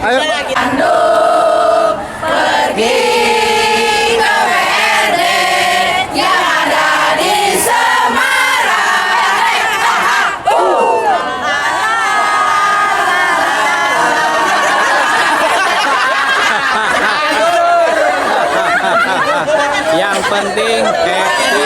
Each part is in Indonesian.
Ayo. Bandung pergi ke WRD yang ada di Semarang. Yang penting happy.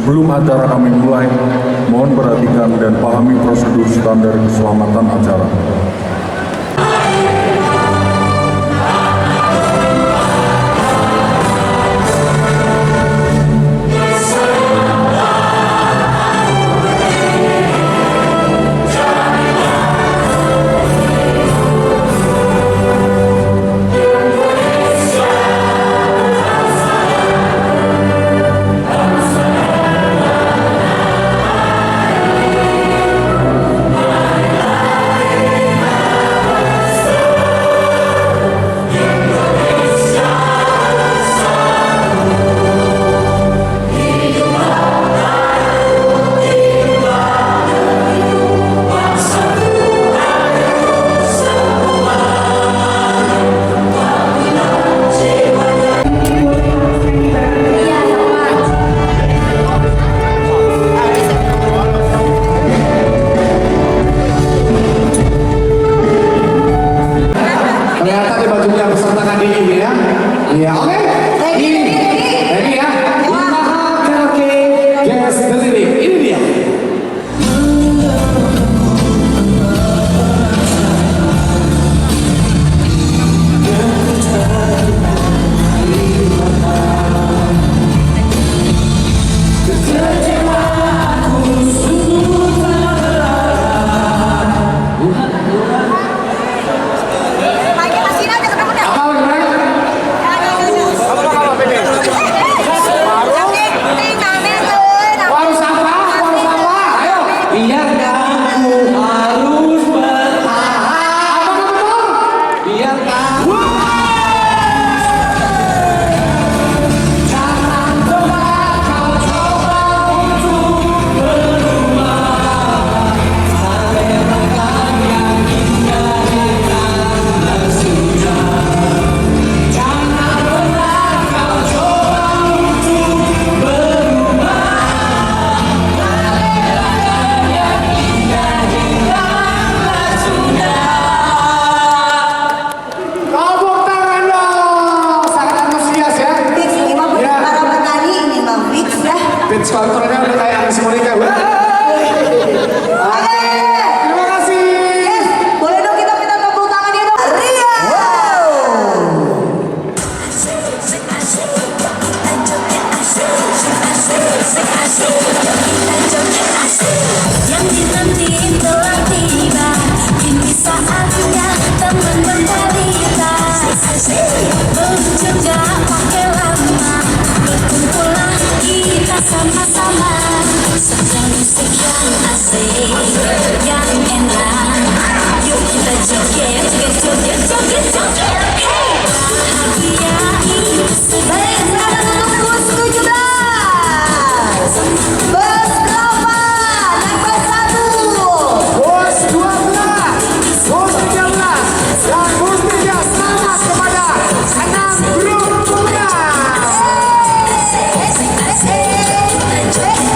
Sebelum acara kami mulai, mohon perhatikan dan pahami prosedur standar keselamatan acara. Ternyata di bajunya peserta tadi ini ya. Iya, oke. Ready ya. Yamaha Karaoke Guest the Lyric. Ini dia. Warus apa? Ayo. Biarkan aku harus bertahan. Apa betul? Biarkan. Jangan pernah kau coba untuk berubah. Merelakan yang indah karena sudah. Jangan pernah kau coba untuk berubah. Tepuk tangan dong, sangat antusias ya. Ini mah bukan para petani, ini mah fix ya. Pitch controlnya udah kayak Agnes Monica. Oke, terima kasih. Yes, boleh dong kita minta tepuk tangannya dong. Ria. Yang dinanti telah tiba, kini saatnya teman bercerita. Belum juga pakai lama, berkumpullah kita sama-sama. Setel musik yang asik, yang enak. Yuk kita joget, joget, joget, joget. Hey, bahagia ini Baik, sekarang untuk bus 17. Bus 8 dan bus 1. Bus 12, bus 13, dan bus 3 selamat kepada 6 grup muda. asik, asik, asik.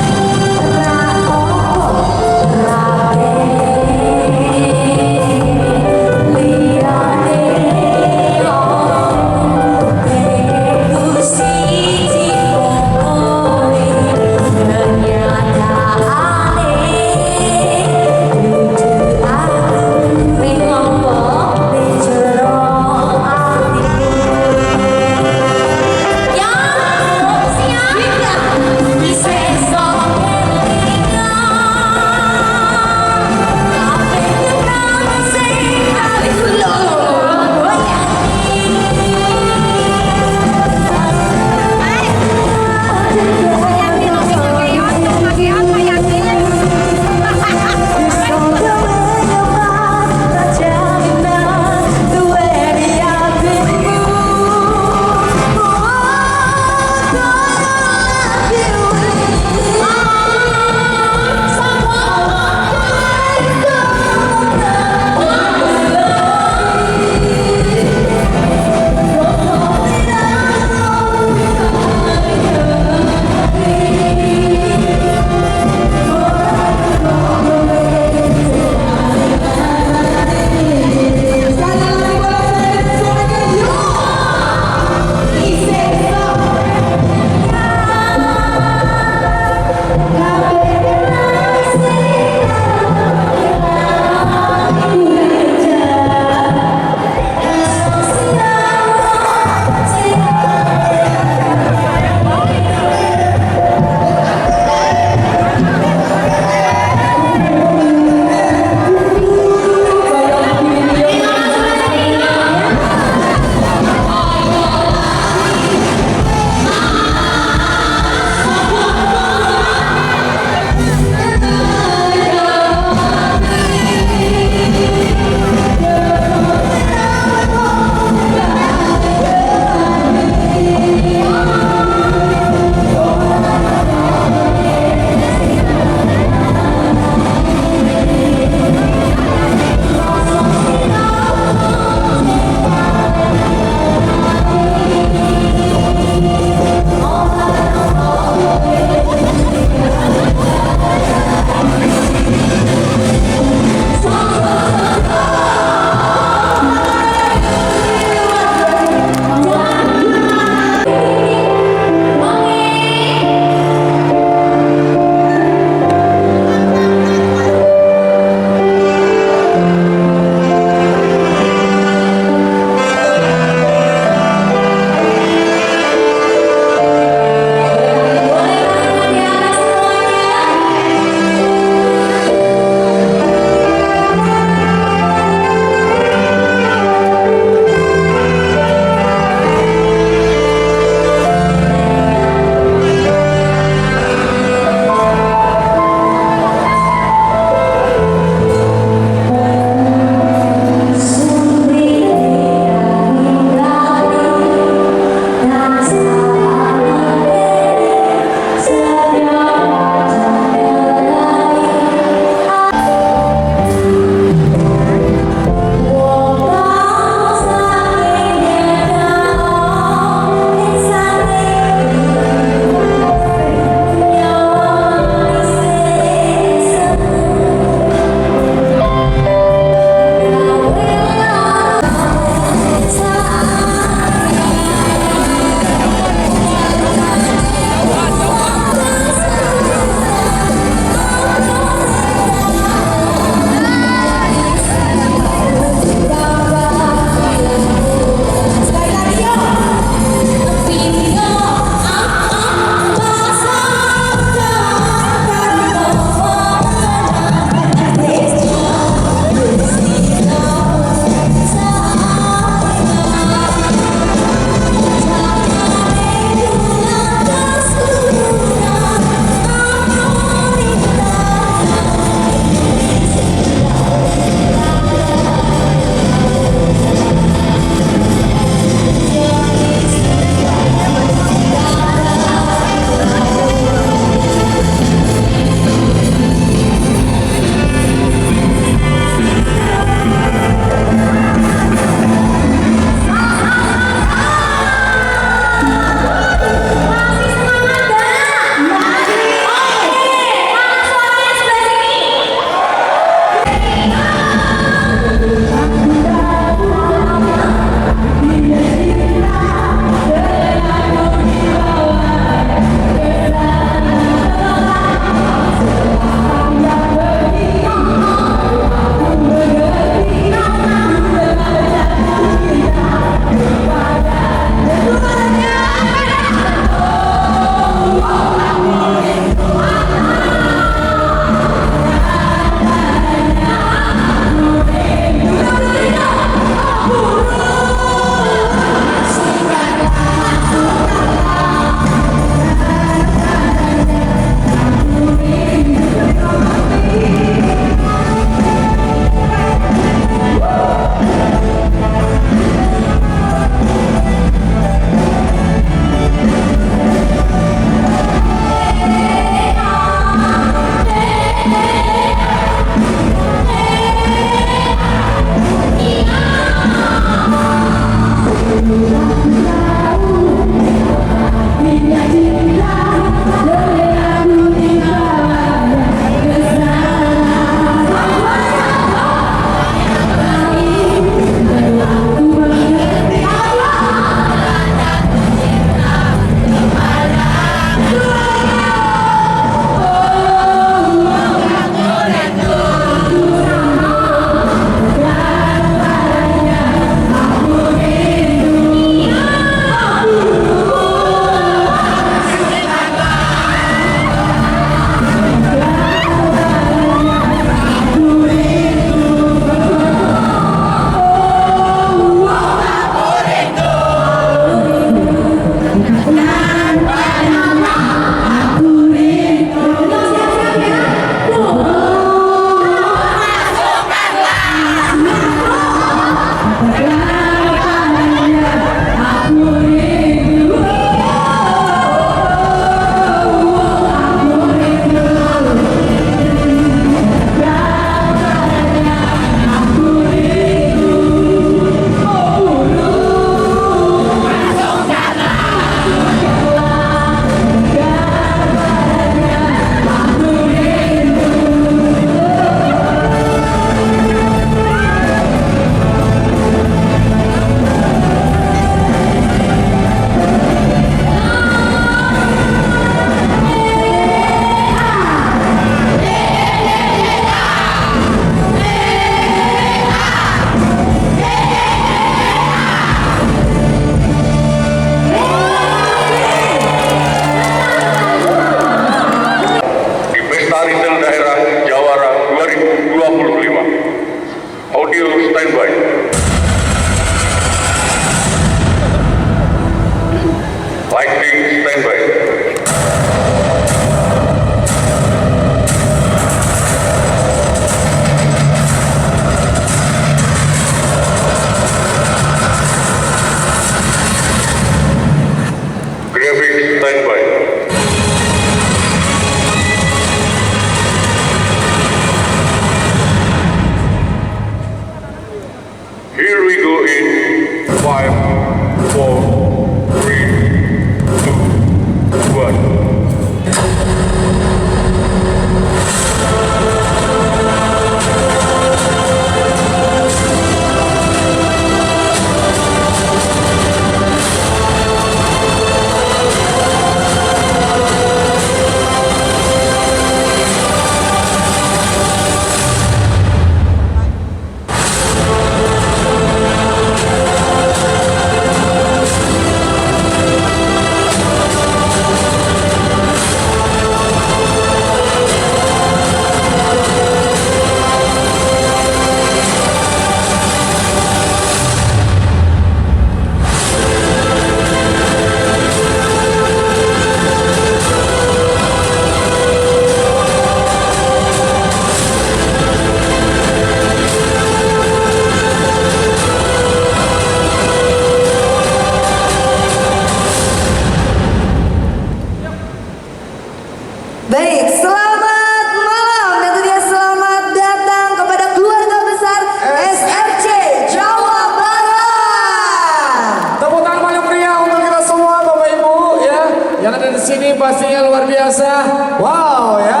sini pastinya luar biasa. Wow ya.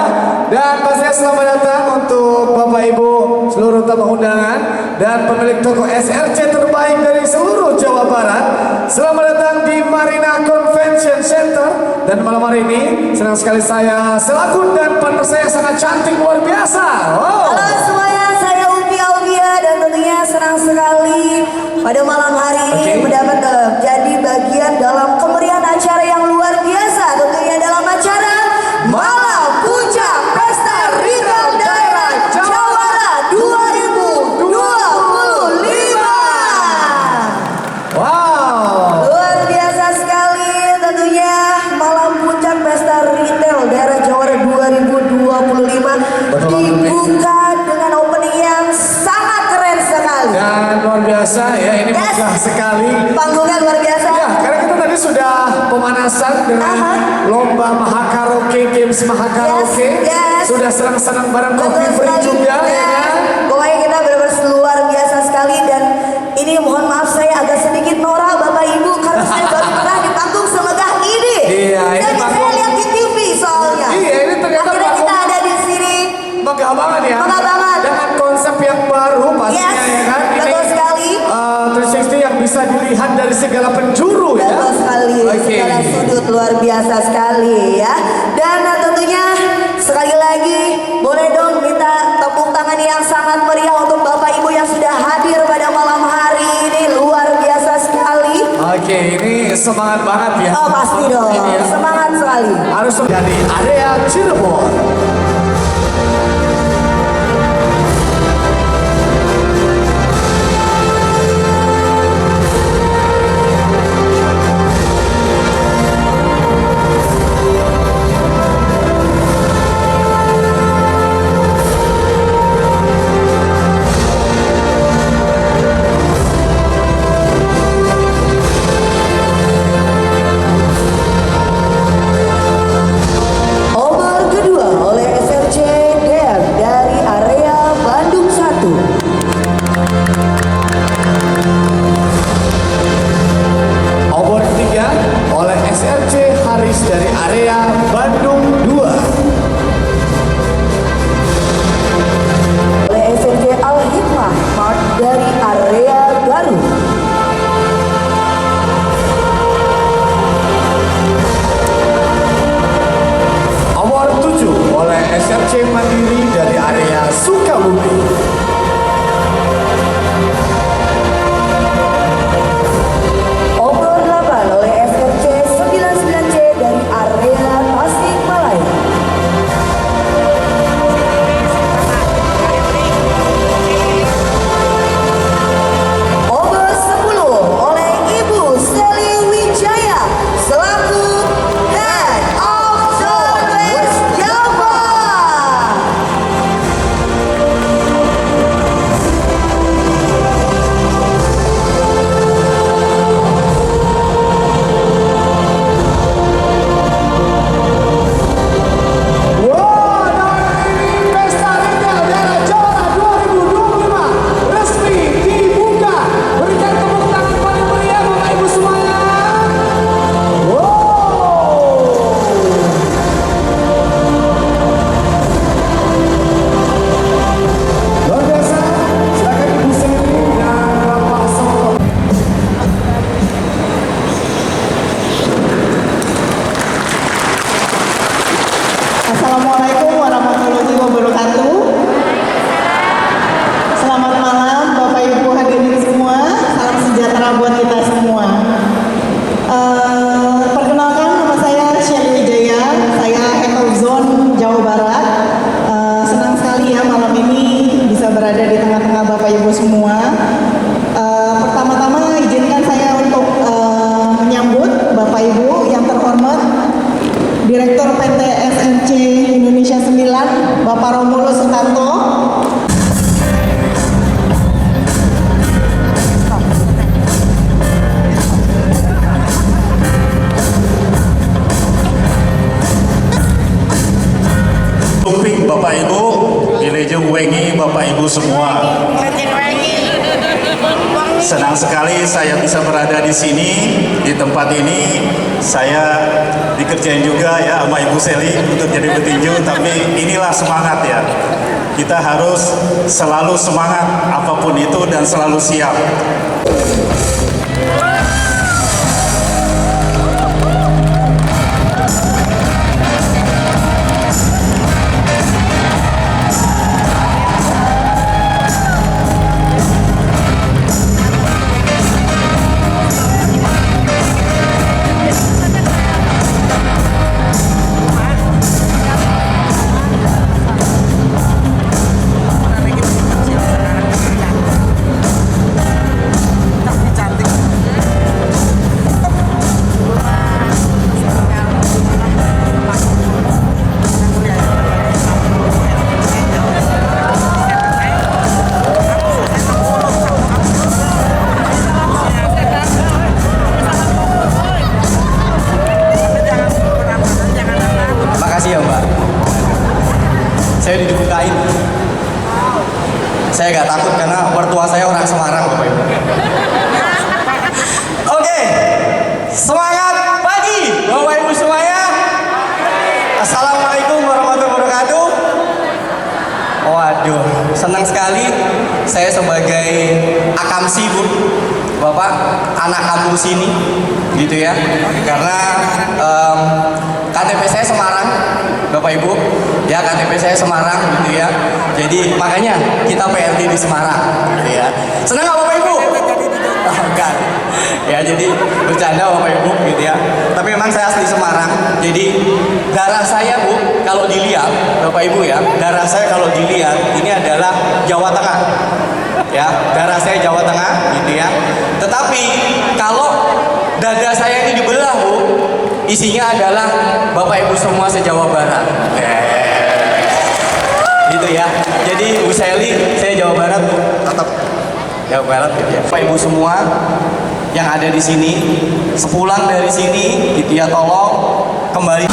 Dan pastinya selamat datang untuk Bapak Ibu seluruh tamu undangan dan pemilik toko SRC terbaik dari seluruh Jawa Barat. Selamat datang di Marina Convention Center. Dan malam hari ini senang sekali saya selaku dan partner saya sangat cantik luar biasa. Wow. Halo semuanya, saya Upi Aubia dan tentunya senang sekali pada malam hari ini mendapat jadi bagian dalam kemeriahan acara yang luar biasa. Tentunya dalam acara Malam Puncak Pesta Retail Daerah Jawa Barat 2025. Wow. Luar biasa sekali tentunya Malam Puncak Pesta Retail Daerah Jawa Barat 2025 dibuka dengan opening yang sangat keren sekali. Dan luar biasa ya, ini megah sekali. Panggungnya luar biasa. Ya, karena kita tadi sudah pemanasan dengan lomba Mahakaraoke, Games Mahakaraoke. Yes. Sudah senang-senang bareng Coffee Betul Free sekali. juga ya kan? Pokoknya kita benar-benar luar biasa sekali dan ini mohon maaf saya agak sedikit norak Bapak Ibu karena saya baru pernah di panggung semegah ini. Iya, ini Dan saya panggung- lihat di TV soalnya. Iya, ini ternyata akhirnya kita panggung- ada di sini. Megah banget ya. Megah banget. Dengan konsep yang baru pastinya Yes, ya kan? betul sekali. 360 yang bisa dilihat dari segala penjuru ya. Betul sekali, Oke. segala sudut luar biasa sekali ya. Dan tentunya sekali lagi boleh dong minta tepuk tangan yang sangat meriah untuk Bapak Ibu yang sudah hadir pada malam hari ini. Luar biasa sekali. Oke, ini semangat banget ya. Oh pasti dong, Ini ya. semangat sekali. Harus menjadi area Cirebon. Over kedua oleh SRC Dev dari area Bandung 1. Obor ketiga oleh SRC Haris dari area Bandung 2. Oleh SRC Al Hikmah Mart dari area Garut. Nomor 7 oleh SRC Mandiri dari area Sukabumi. Over 8 oleh SRC 99C dari area Tasikmalaya. Over 10 oleh Ibu Seli Wijaya selaku Head of Service Java. Wah, dan ini Pesta Retail Daerah Jawa Barat 2025 resmi dibuka. Berikan tepuk tangan paling meriah Bapak Ibu semuanya. Wow. Luar biasa. Silakan Ibu Sendiri dan Bapak Soto. Assalamualaikum warahmatullahi wabarakatuh. Selamat malam Bapak Ibu hadirin semua. Salam sejahtera buat kita semua. Perkenalkan nama saya Shelly Wijaya. Saya Head of Zone Jawa Barat. Senang sekali ya malam ini bisa berada di tengah-tengah Bapak Ibu semua. Pertama-tama izinkan saya untuk menyambut Bapak Ibu yang terhormat Direktur PT SNC Indonesia 9, Bapak Romulo Sutanto. Tuping Bapak Ibu, Wilujeng Wengi Bapak Ibu semua. Senang sekali saya bisa berada di sini, di tempat ini. Saya dikasih dikerjain juga ya sama Ibu Seli untuk jadi petinju, tapi inilah semangat ya. Kita harus selalu semangat apapun itu dan selalu siap. Makasih ya Mbak. Saya dibukain. Saya nggak takut karena mertua saya orang Semarang Bapak Ibu. Oke, semangat pagi Bapak Ibu semuanya. Assalamualaikum warahmatullahi wabarakatuh. Waduh, senang sekali saya sebagai akamsi Bu, Bapak anak kampung sini gitu ya. Karena KTP saya Semarang, Bapak Ibu, ya KTP saya Semarang gitu ya. Jadi makanya kita PRT di Semarang, gitu ya. Senang nggak Bapak Ibu? Oh, enggak. Ya jadi bercanda Bapak Ibu gitu ya. Tapi memang saya asli Semarang. Jadi darah saya Bu, kalau dilihat Bapak Ibu ya, darah saya kalau dilihat ini adalah Jawa Tengah. Ya, darah saya Jawa Tengah gitu ya. Tetapi kalau dada saya ini dibelah Bu, isinya adalah Bapak Ibu semua se-Jawa Barat. Gitu ya. Jadi Bu Seli, saya Jawa Barat Bu, tetap Jawa Barat gitu ya. Bapak Ibu semua yang ada di sini, sepulang dari sini gitu ya, tolong kembali.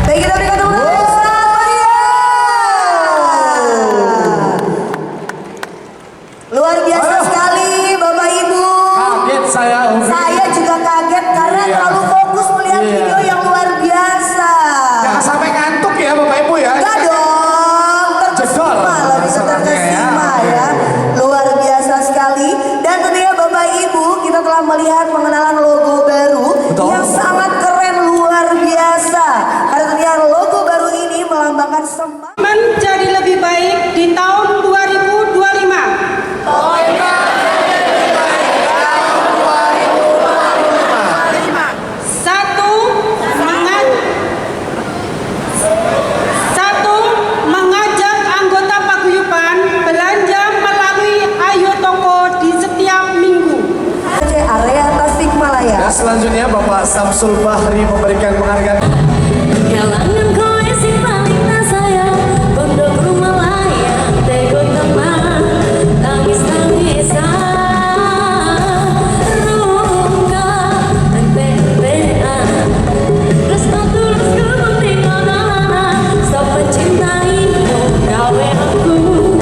Baik, kita berikan tepuk tangan yang sangat meriah. Luar biasa sekali Bapak Ibu. Kaget saya. Saya juga kaget karena Iya. terlalu fokus melihat Iya. video yang luar biasa. Jangan sampai ngantuk ya Bapak Ibu ya. Enggak dong, terkesima lah, bisa terkesima ya. Luar biasa sekali. Dan tentunya Bapak Ibu, kita telah melihat pengenalan logo baru yang sangat keren, luar biasa. Karena tentunya logo baru ini melambangkan semangat. Menjadi lebih baik di tahun 2025. Satu, mengajak anggota paguyuban belanja melalui Ayo Toko di setiap minggu. Area Tasikmalaya. Dan selanjutnya Bapak Samsul Bahri memberikan penghargaan. Kalangan kowe sing paling nasaya, pondok rumah layang tego teman, tangis-tangisan, rungka ente-entean, resto tulus kepentingan anak, stop mencintaimu, gawe aku ngeluh.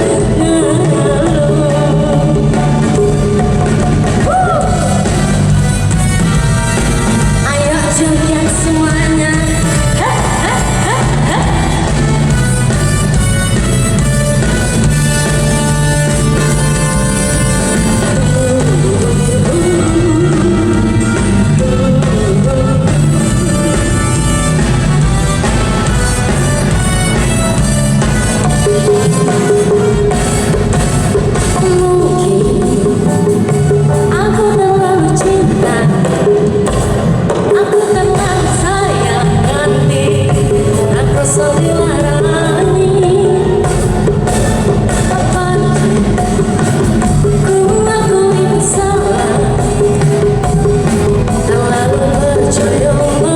Ayo joget semuanya. Belum